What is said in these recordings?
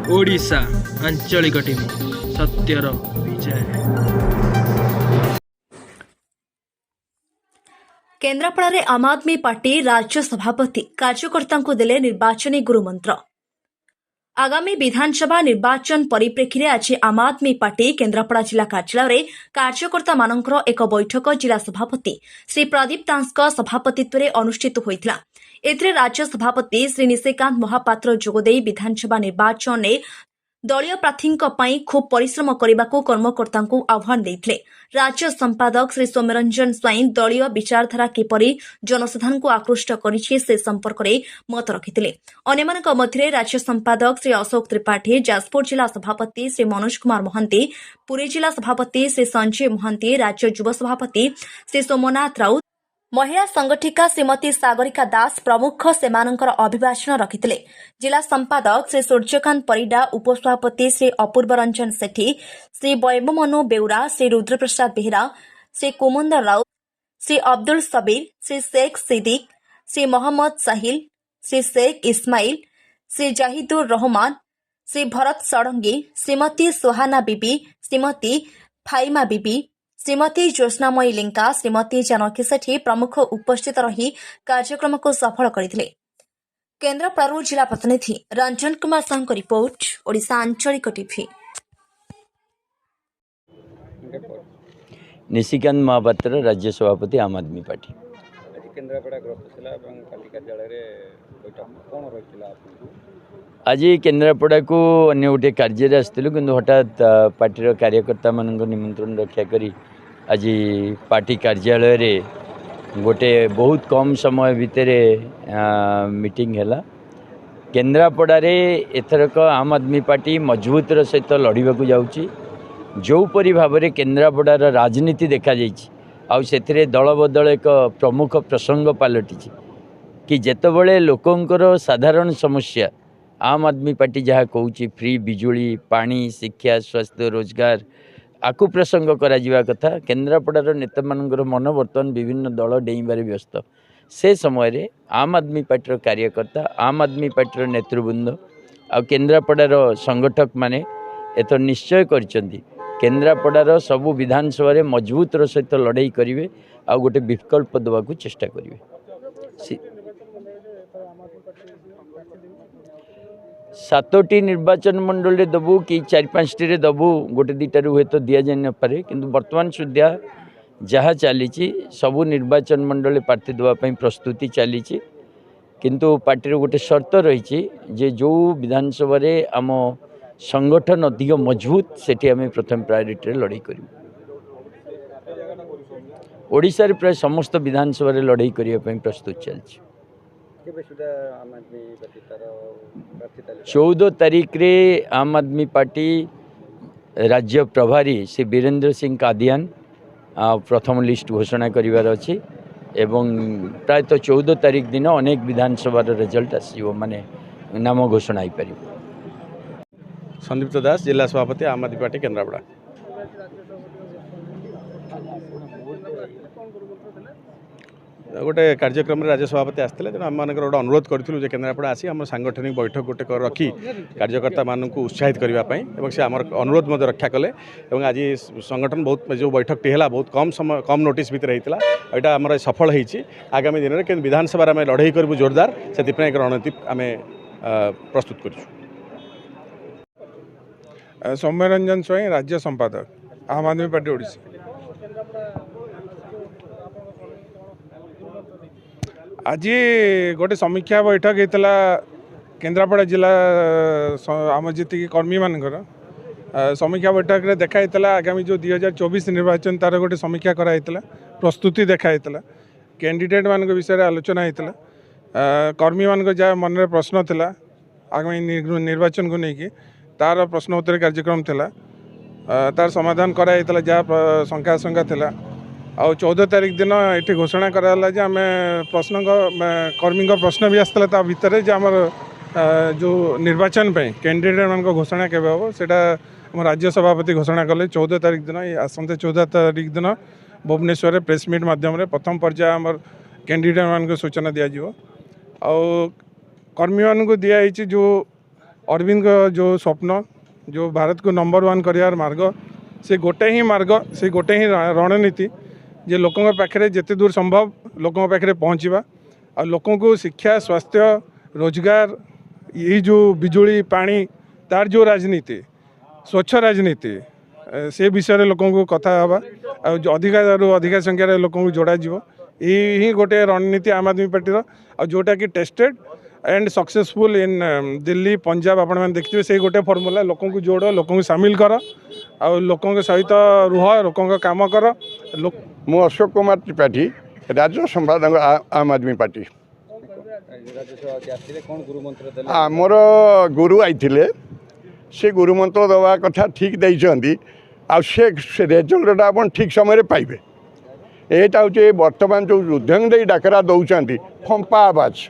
ओडिशा आंचलिक टीवी सत्यर विजय। केन्द्रापड़ा आम आदमी पार्टी राज्य सभापति कार्यकर्ता देले निर्वाचनी गुरुमंत्र। आगामी विधानसभा निर्वाचन परिप्रेक्षी में आज आम आदमी पार्टी केन्द्रापड़ा जिला कार्यालय कार्यकर्ता मानकर एक बैठक जिला सभापति श्री प्रदीप दास सभापतित्व में अनुष्ठित होता। एथिरे राज्य सभापति श्री निशिकांत महापात्र जोगदे विधानसभा निर्वाचन में दलीय प्रार्थी खूब परिश्रम करने को कर्मकर्ता आह्वान देते। राज्य संपादक श्री सौम्यरंजन स्वाईं दलीय विचारधारा किपरि जनसाधारण को आकृष्ट करिछि से संपर्क में मत रखिते। अन्यमानक मध्य राज्य संपादक श्री अशोक त्रिपाठी, जाजपुर जिला सभापति श्री मनोज कुमार महांती, पुरी जिला सभापति श्री संजय महांती, राज्य युव सभापति श्री सोमनाथ राउत, महिला संगठिका श्रीमती सागरिका दास प्रमुख सेमानंकर अभिभाषण रखिते। जिला संपादक श्री सूर्यकांत परिडा, उपसभापति श्री अपूर्व रंजन सेठी, श्री वैभमनु बेउरा, श्री रुद्रप्रसाद बेहरा, श्री कुमुंदर राउत, श्री अब्दुल सबीर, श्री शेख सिद्दीक, श्री मोहम्मद साहिल, श्री शेख इस्माइल, श्री जाहिदुर रहमान, श्री भरत षडंगी, श्रीमती सुहाना बीबी, श्रीमती फाइमा बीबी, श्रीमती ज्योत्स्नामयी लिंका, श्रीमती जानकी सेठी प्रमुख उपस्थित रही कार्यक्रम को सफल करथिले। केन्द्रापड़ा जिला प्रतिनिधि रंजन कुमार साहू रिपोर्ट, ओडिशा आंचलिक टीवी। निशिकांत महापात्र, राज्य सभापति आम आदमी पार्टी। आज केन्द्रापड़ा को अन्य गोटे कार्य आसलु कि हठात पार्टी कार्यकर्ता मान निमंत्रण रक्षा करी आज पार्टी कार्यालय रे गोटे बहुत कम समय भितर मीटिंग है। केन्द्रापड़ा रे एथरक आम आदमी पार्टी मजबूतर सहित लड़ाक जाऊँगी। जोपरी भाव में केन्द्रापड़ार राजनीति देखा से दल बदल एक प्रमुख प्रसंग पलटि कि जितेबले लोकंर साधारण समस्या आम आदमी पार्टी जहाँ कहूँ फ्री बिजुली, पानी, शिक्षा, स्वास्थ्य, रोजगार आकु प्रसंग करा कथा। केन्द्रापड़ार नेता मानकर मन बर्तमान विभिन्न दल डेइबारे व्यस्त। से समय आम आदमी पार्टी कार्यकर्ता, आम आदमी पार्टी नेतृवृंद आ केन्द्रापड़ार संगठक माने एथर निश्चय करछंती केन्द्रापड़ार सबु विधानसभा रे मजबूतर सहित लड़ाई करेंगे आ गोटे विकल्प देवाक चेष्टा करेंगे। 7टी निर्वाचन मंडल दबू कि 4-5टी दबू गोटे 2टारू हुए तो दि जाए नपे कि बर्तमान सुधा जहाँ चली सबू निर्वाचन मंडल प्रार्थी देवाई प्रस्तुति चली किंतु पार्टी गोटे शर्त रही जे जो विधानसभा रे आम संगठन अधिक मजबूत सेठी आम प्रथम प्रायोरिटी लड़ाई करूँ। ओडिशा रे प्राय समस्त विधानसभा रे लड़ाई करने प्रस्तुत चलती। 14 तारीख रे आम आदमी पार्टी राज्य प्रभारी श्री वीरेंद्र सिंह कादियान प्रथम लिस्ट घोषणा करिवार अछि एवं प्रायतः 14 तारीख दिन अनेक विधानसभा रिजल्ट आसो माने नाम घोषणा हो पार। संदीप्त दास, जिला सभापति आम आदमी पार्टी केन्द्रापड़ा। गोटे कार्यक्रम राज्य सभापति आसते तेणु आम मान गोटे अनुरोध करूँ केन्द्रापड़ा आसी आम सांगठनिक बैठक गोटे रखी कार्यकर्ता मानू उत्साहित करने से आम अनुरोध रक्षा कले। आज संगठन बहुत जो बैठक टी है बहुत कम समय कम नोटिस भितर होता यहाँ आम सफल होती। आगामी दिन में विधानसभा आम लड़ाई करूँ जोरदार से रणनीति आम प्रस्तुत कर। सौम्यरंजन स्वाईं, राज्य संपादक आम आदमी पार्टी ओडिशा। आज गोटे समीक्षा बैठक होता केन्द्रापड़ा जिला आम जी कर्मी मानकर समीक्षा बैठक रे देखाई आगामी जो 2024 निर्वाचन तार गोटे समीक्षा कराई प्रस्तुति देखाई कैंडिडेट मान विषय आलोचना होता कर्मी मान जहाँ मन में प्रश्न था आगामी निर्वाचन को लेकिन तार प्रश्न उत्तर कार्यक्रम थिला तार समाधान कराई जहाँ शंका आशंका थिला। आ 14 तारीख दिन ये घोषणा कराला जे आम प्रश्न कर्मी प्रश्न भी आसता भितर जे आमर जो निर्वाचन पे कैंडिडेट मान घोषणा केवे हम सेटा आम राज्य सभापति घोषणा कले 14 तारीख दिन आसंते 14 तारीख दिन भुवनेश्वर प्रेस मीट माध्यम प्रथम पर्याय आम कैंडिडेट मान सूचना दिज्व। कर्मी मान दिखाई जो अरविंद का जो स्वप्न जो भारत को नंबर 1 करार मार्ग से गोटे ही मार्ग से गोटे ही रणनीति जे लोकों पाखे जिते दूर संभव लोकों पाखे पहुँचवा और लोकों को शिक्षा स्वास्थ्य रोजगार यही जो बिजुली पानी तार जो राजनीति स्वच्छ राजनीति से विषय लोकों को कथा हवा जो अधिक संख्यार लोकों को जोड़ा जीव यही गोटे रणनीति आम आदमी पार्टी जोटा कि tested and successful in Delhi Punjab आपण मैंने देखते से गोटे फर्मूला लोकों को जोड़ लोकों को सामिल कर और लोकों के सहित रुह लोकों का काम कर मु अशोक कुमार त्रिपाठी राज्य संपादक आम आदमी पार्टी आमर गुरु आईथिले से गुरु मंत्र दवा कथा ठीक देइछंती आ से रेजल्ट आपण ठीक समय पाइबे एटा हूँ बर्तमान जो उद्यम दे डाकरा दौरान फंपा आवाज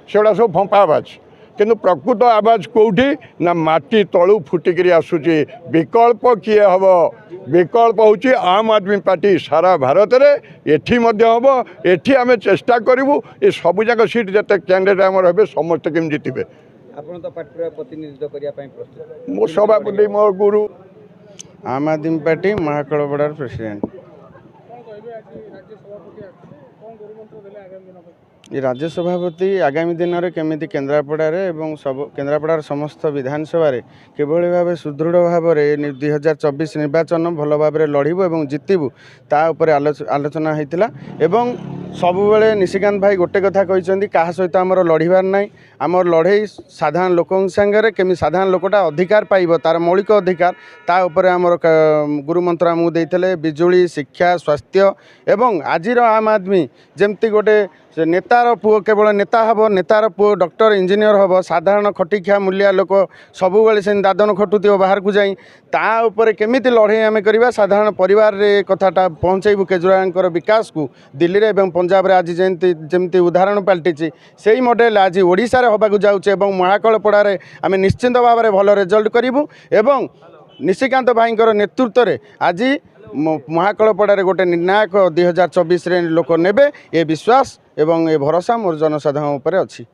सेगुड़ा सब फंपा आवाज किंतु प्रकृत आवाज कौटी ना माटी तलू फुटिकी आसूची विकल्प किए हम विकल्प हूँ आम आदमी पार्टी सारा भारत में एठी हम एठी आम चेष्टा करूँ ये सबुजाक सीट जिते कैंडिडेट आम रे समस्त केम जीतबे मो सभापति मो गुरु आम आदमी पार्टी महाकलपड़ार प्रेसिडेंट ये राज्य सभापति आगामी दिन में केमी केन्द्रापड़ा सब केन्द्रापड़ार समस्त विधानसभा किभली भाव सुदृढ़ भाव में 2024 निर्वाचन भल भाव लड़बू और जितबू ता उपर आलोचना होता एवं सबुबले निशिकांत भाई गोटे कथा कहते क्या सहित आमर लड़बार ना आमर लड़े साधारण लोकों सांगे केमी साधारण लोकटा अधिकार पाइब तार मौलिक अधिकार ता उपर आमर गुरुमंत्र आमको देते बिजुली शिक्षा स्वास्थ्य एवं आजिर आम आदमी जमती गोटे नेतार पुओ केवल नेता हम नेतार पुओ डॉक्टर इंजीनियर हम साधारण खटिखिया मूलिया लोक सबुबले से दादन खटुथिव बाहर को जाई ता उपर केमिति लड़े आम करवा साधारण परिवार रे कथाटा पहुँचेबू केजरीवाल विकास को दिल्ली रे एवं पंजाब रे आज जमती उदाहरण पलटि से मॉडल आज ओडिशा रे होबाकू जाउछे एवं महाकलपड़ारे आम निश्चिंत भाव में भल रिजल्ट करूँ एवं निशिकांत भाई नेतृत्व में आज महाकलपड़ारे गोटे निर्णायक 2024 लोक नेबे ये विश्वास एवं ये भरोसा मोर जनसाधारण उपर अछि।